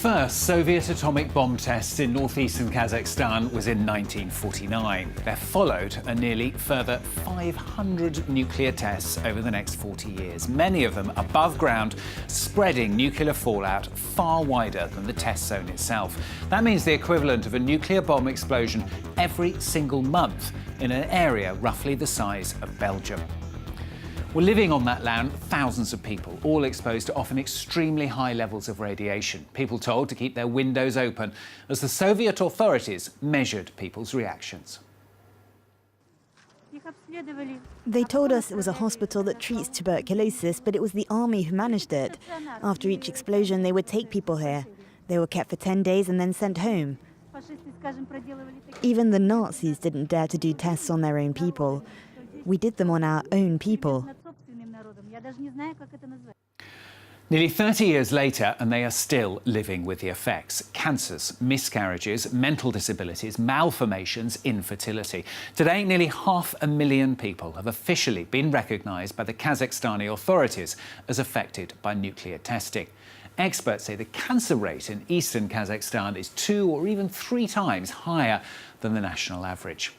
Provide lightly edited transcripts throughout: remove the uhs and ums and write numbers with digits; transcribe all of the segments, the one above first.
first Soviet atomic bomb test in northeastern Kazakhstan was in 1949. There followed a nearly further 500 nuclear tests over the next 40 years, many of them above ground, spreading nuclear fallout far wider than the test zone itself. That means the equivalent of a nuclear bomb explosion every single month in an area roughly the size of Belgium. Well, living on that land, thousands of people, all exposed to often extremely high levels of radiation. People told to keep their windows open as the Soviet authorities measured people's reactions. They told us it was a hospital that treats tuberculosis, but it was the army who managed it. After each explosion, they would take people here. They were kept for 10 days and then sent home. Even the Nazis didn't dare to do tests on their own people. We did them on our own people. Nearly 30 years later, and they are still living with the effects. Cancers, miscarriages, mental disabilities, malformations, infertility. Today, nearly 500,000 people have officially been recognised by the Kazakhstani authorities as affected by nuclear testing. Experts say the cancer rate in eastern Kazakhstan is 2 or even 3 times higher than the national average.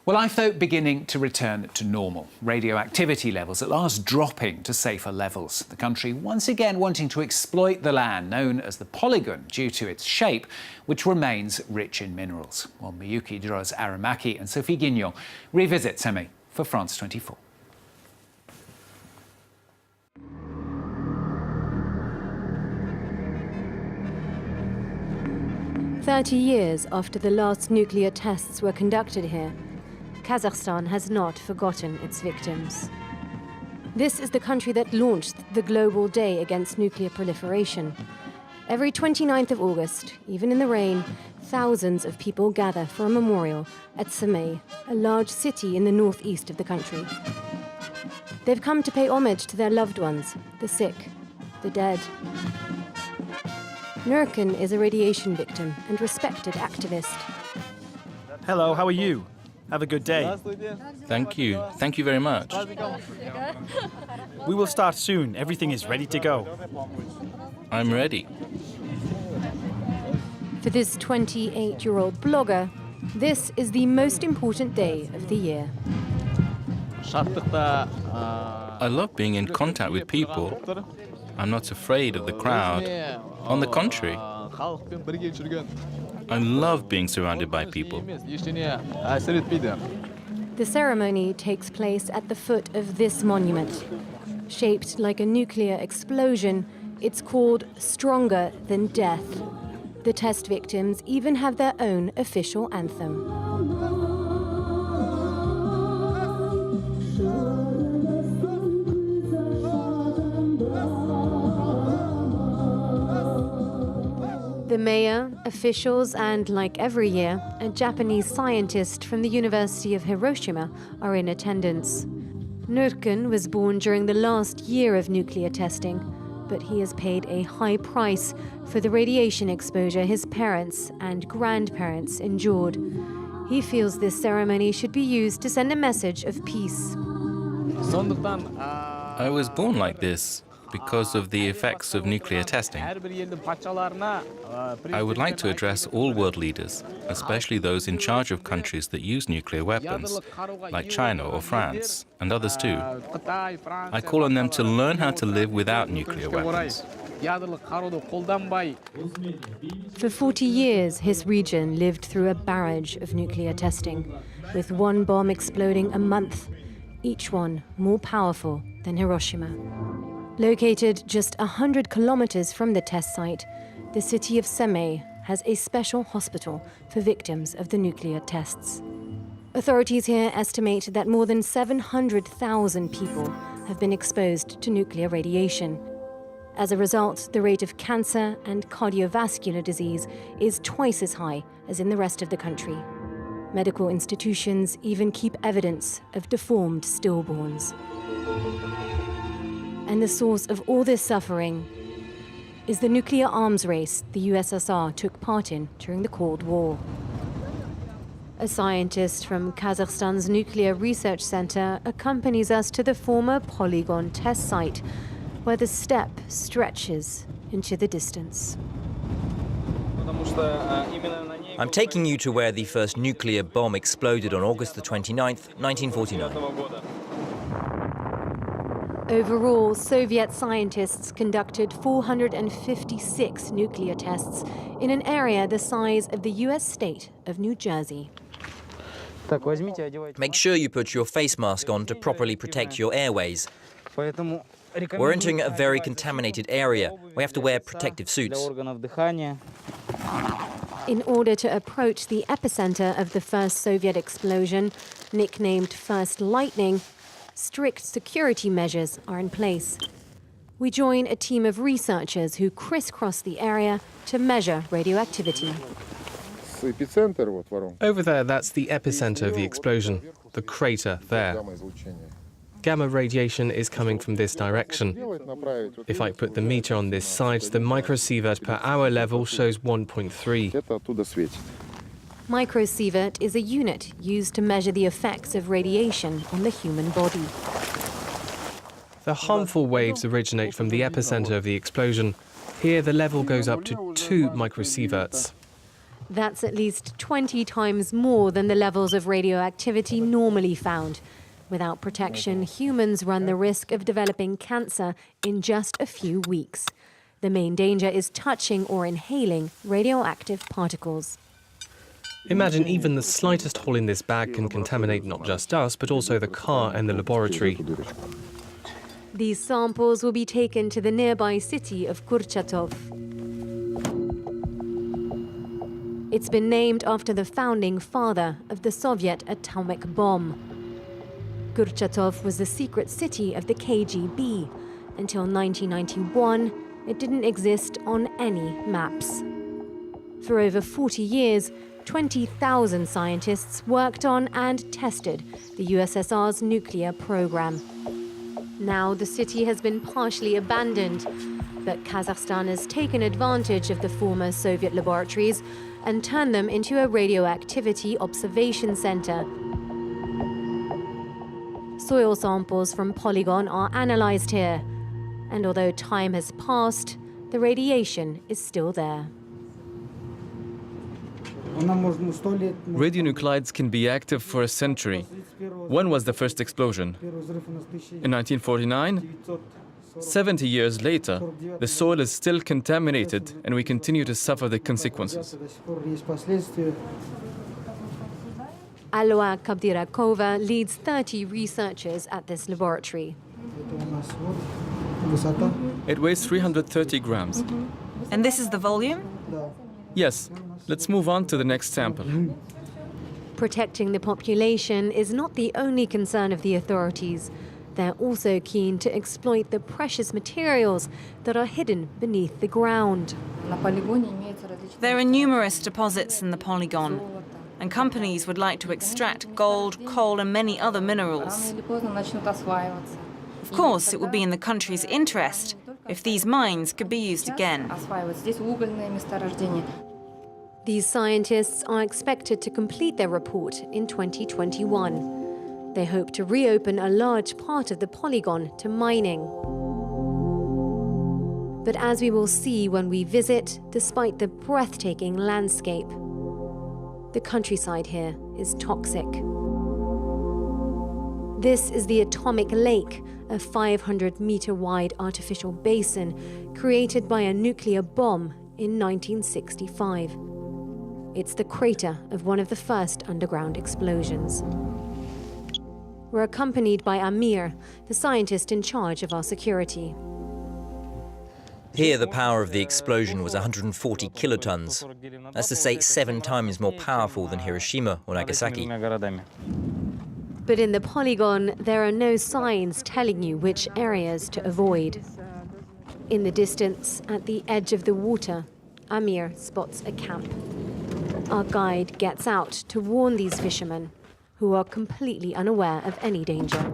Well, life, though, beginning to return to normal. Radioactivity levels at last dropping to safer levels. The country once again wanting to exploit the land known as the polygon due to its shape, which remains rich in minerals. While Miyuki, Droz, Aramaki and Sophie Guignon revisit Semey for France 24. "30 years after the last nuclear tests were conducted here, Kazakhstan has not forgotten its victims. This is the country that launched the Global Day Against Nuclear Proliferation. Every 29th of August, even in the rain, thousands of people gather for a memorial at Semey, a large city in the northeast of the country. They've come to pay homage to their loved ones, the sick, the dead. Nurkin is a radiation victim and respected activist. Hello, how are you? Have a good day. Thank you. Thank you very much. We will start soon. Everything is ready to go. I'm ready. For this 28-year-old blogger, this is the most important day of the year. I love being in contact with people. I'm not afraid of the crowd. On the contrary. I love being surrounded by people. The ceremony takes place at the foot of this monument. Shaped like a nuclear explosion, it's called Stronger Than Death. The test victims even have their own official anthem. The mayor, officials, and, like every year, a Japanese scientist from the University of Hiroshima are in attendance. Nurkin was born during the last year of nuclear testing, but he has paid a high price for the radiation exposure his parents and grandparents endured. He feels this ceremony should be used to send a message of peace. I was born like this because of the effects of nuclear testing. I would like to address all world leaders, especially those in charge of countries that use nuclear weapons, like China or France, and others too. I call on them to learn how to live without nuclear weapons. For 40 years, his region lived through a barrage of nuclear testing, with one bomb exploding a month, each one more powerful than Hiroshima. Located just 100 kilometers from the test site, the city of Semey has a special hospital for victims of the nuclear tests. Authorities here estimate that more than 700,000 people have been exposed to nuclear radiation. As a result, the rate of cancer and cardiovascular disease is twice as high as in the rest of the country. Medical institutions even keep evidence of deformed stillborns. And the source of all this suffering is the nuclear arms race the USSR took part in during the Cold War. A scientist from Kazakhstan's Nuclear Research Center accompanies us to the former polygon test site, where the steppe stretches into the distance. I'm taking you to where the first nuclear bomb exploded on August the 29th, 1949. Overall, Soviet scientists conducted 456 nuclear tests in an area the size of the US state of New Jersey. Make sure you put your face mask on to properly protect your airways. We're entering a very contaminated area. We have to wear protective suits. In order to approach the epicenter of the first Soviet explosion, nicknamed First Lightning, strict security measures are in place. We join a team of researchers who crisscross the area to measure radioactivity. Over there, that's the epicenter of the explosion, the crater there. Gamma radiation is coming from this direction. If I put the meter on this side, the microsievert per hour level shows 1.3. Microsievert is a unit used to measure the effects of radiation on the human body. The harmful waves originate from the epicenter of the explosion. Here, the level goes up to 2 microsieverts. That's at least 20 times more than the levels of radioactivity normally found. Without protection, humans run the risk of developing cancer in just a few weeks. The main danger is touching or inhaling radioactive particles. Imagine even the slightest hole in this bag can contaminate not just us, but also the car and the laboratory. These samples will be taken to the nearby city of Kurchatov. It's been named after the founding father of the Soviet atomic bomb. Kurchatov was the secret city of the KGB. Until 1991, it didn't exist on any maps. For over 40 years, 20,000 scientists worked on and tested the USSR's nuclear program. Now the city has been partially abandoned, but Kazakhstan has taken advantage of the former Soviet laboratories and turned them into a radioactivity observation center. Soil samples from Polygon are analyzed here, and although time has passed, the radiation is still there. Radionuclides can be active for a century. When was the first explosion? In 1949? 70 years later, the soil is still contaminated and we continue to suffer the consequences. Aloa Kabdirakova leads 30 researchers at this laboratory. It weighs 330 grams. And this is the volume? Yes. Let's move on to the next sample. Protecting the population is not the only concern of the authorities. They're also keen to exploit the precious materials that are hidden beneath the ground. There are numerous deposits in the polygon, and companies would like to extract gold, coal and many other minerals. Of course, it would be in the country's interest if these mines could be used again. These scientists are expected to complete their report in 2021. They hope to reopen a large part of the polygon to mining. But as we will see when we visit, despite the breathtaking landscape, the countryside here is toxic. This is the Atomic Lake, a 500-meter-wide artificial basin created by a nuclear bomb in 1965. It's the crater of one of the first underground explosions. We're accompanied by Amir, the scientist in charge of our security. Here, the power of the explosion was 140 kilotons. That's to say, 7 times more powerful than Hiroshima or Nagasaki. But in the polygon, there are no signs telling you which areas to avoid. In the distance, at the edge of the water, Amir spots a camp. Our guide gets out to warn these fishermen, who are completely unaware of any danger.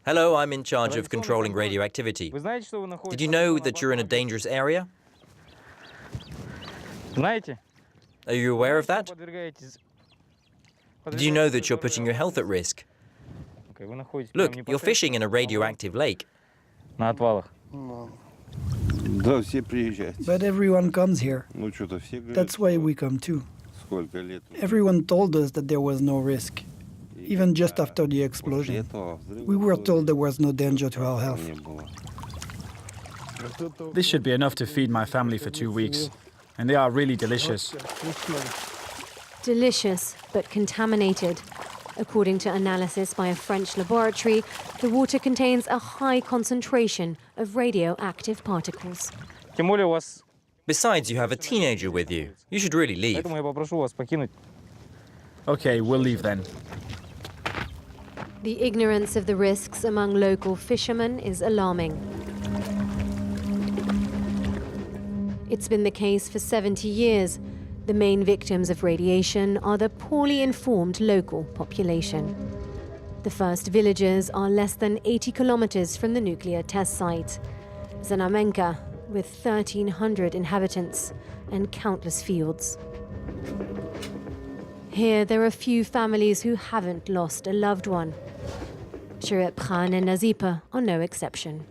Hello, I'm in charge of controlling radioactivity. Did you know that you're in a dangerous area? Are you aware of that? Did you know that you're putting your health at risk? Look, you're fishing in a radioactive lake. But everyone comes here. That's why we come too. Everyone told us that there was no risk, even just after the explosion. We were told there was no danger to our health. This should be enough to feed my family for 2 weeks, and they are really delicious. Delicious, but contaminated. According to analysis by a French laboratory, the water contains a high concentration of radioactive particles. Besides, you have a teenager with you. You should really leave. Okay, we'll leave then. The ignorance of the risks among local fishermen is alarming. It's been the case for 70 years. The main victims of radiation are the poorly informed local population. The first villages are less than 80 kilometers from the nuclear test site. Znamenka, with 1,300 inhabitants and countless fields. Here, there are few families who haven't lost a loved one. Shirepkhan and Nazipa are no exception.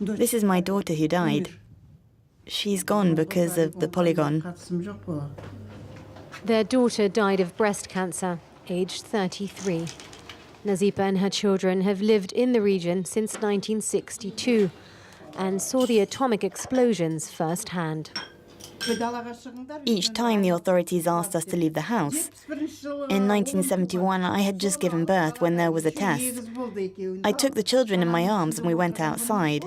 This is my daughter who died. She's gone because of the polygon. Their daughter died of breast cancer, aged 33. Nazipa and her children have lived in the region since 1962 and saw the atomic explosions firsthand. Each time the authorities asked us to leave the house. In 1971, I had just given birth when there was a test. I took the children in my arms and we went outside.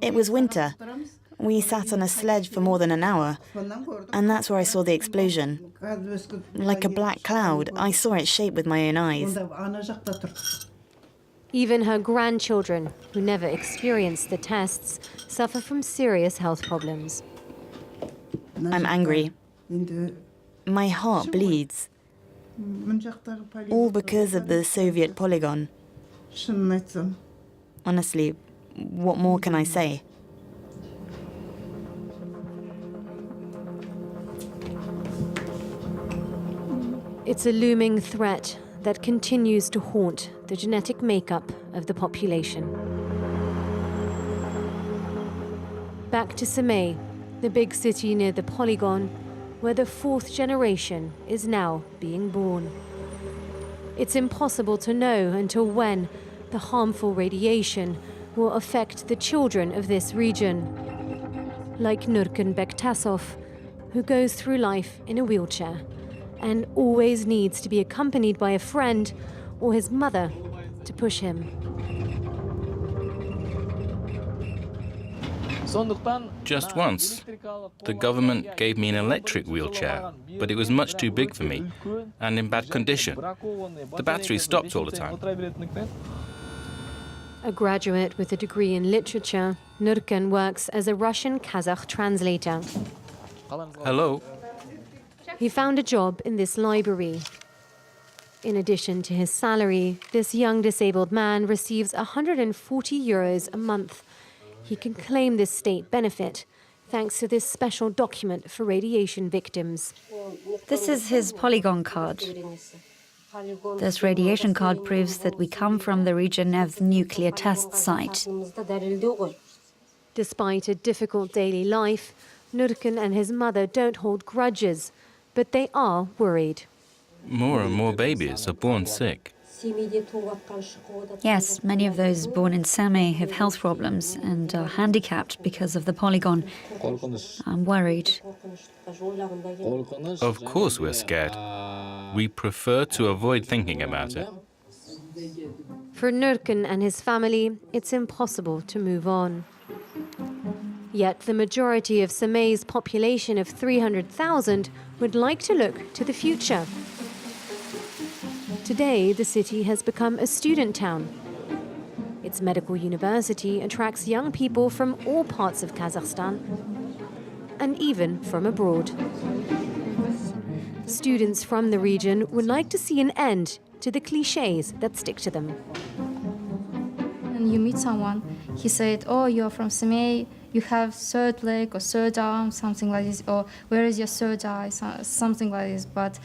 It was winter. We sat on a sledge for more than an hour, and that's where I saw the explosion. Like a black cloud, I saw its shape with my own eyes. Even her grandchildren, who never experienced the tests, suffer from serious health problems. I'm angry. My heart bleeds. All because of the Soviet polygon. Honestly, what more can I say? It's a looming threat that continues to haunt the genetic makeup of the population. Back to Semey, the big city near the polygon, where the fourth generation is now being born. It's impossible to know until when the harmful radiation will affect the children of this region, like Nurkan Bektasov, who goes through life in a wheelchair and always needs to be accompanied by a friend or his mother to push him. Just once, the government gave me an electric wheelchair, but it was much too big for me and in bad condition. The battery stopped all the time. A graduate with a degree in literature, Nurkan works as a Russian Kazakh translator. Hello. He found a job in this library. In addition to his salary, this young disabled man receives 140 euros a month. He can claim this state benefit thanks to this special document for radiation victims. This is his polygon card. This radiation card proves that we come from the region of the nuclear test site. Despite a difficult daily life, Nurkan and his mother don't hold grudges, but they are worried. More and more babies are born sick. Yes, many of those born in Semey have health problems and are handicapped because of the polygon. I'm worried. Of course we're scared. We prefer to avoid thinking about it. For Nurkan and his family, it's impossible to move on. Yet the majority of Semey's population of 300,000 would like to look to the future. Today, the city has become a student town. Its medical university attracts young people from all parts of Kazakhstan, and even from abroad. Students from the region would like to see an end to the clichés that stick to them. And you meet someone, he said, oh, you're from Semey, you have third leg or third arm, something like this, or where is your third eye, something like this. But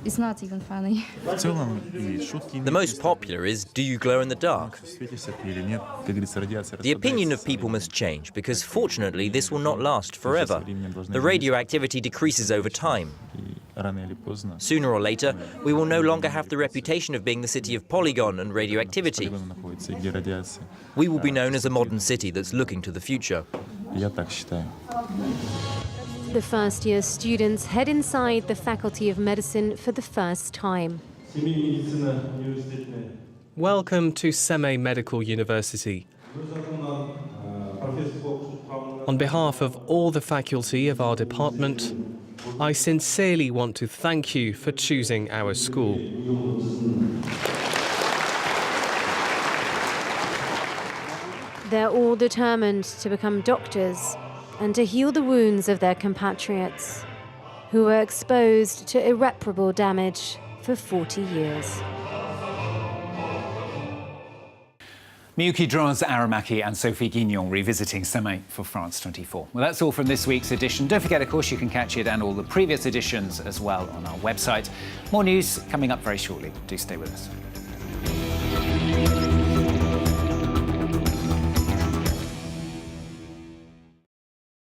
It's not even funny. The most popular is, do you glow in the dark? The opinion of people must change because fortunately this will not last forever. The radioactivity decreases over time. Sooner or later, we will no longer have the reputation of being the city of polygon and radioactivity. We will be known as a modern city that's looking to the future. The first-year students head inside the Faculty of Medicine for the first time. Welcome to Semey Medical University. On behalf of all the faculty of our department, I sincerely want to thank you for choosing our school. They're all determined to become doctors and to heal the wounds of their compatriots who were exposed to irreparable damage for 40 years. Miyuki, Droz, Aramaki and Sophie Guignon revisiting Semey for France 24. Well, that's all from this week's edition. Don't forget, of course, you can catch it and all the previous editions as well on our website. More news coming up very shortly. Do stay with us.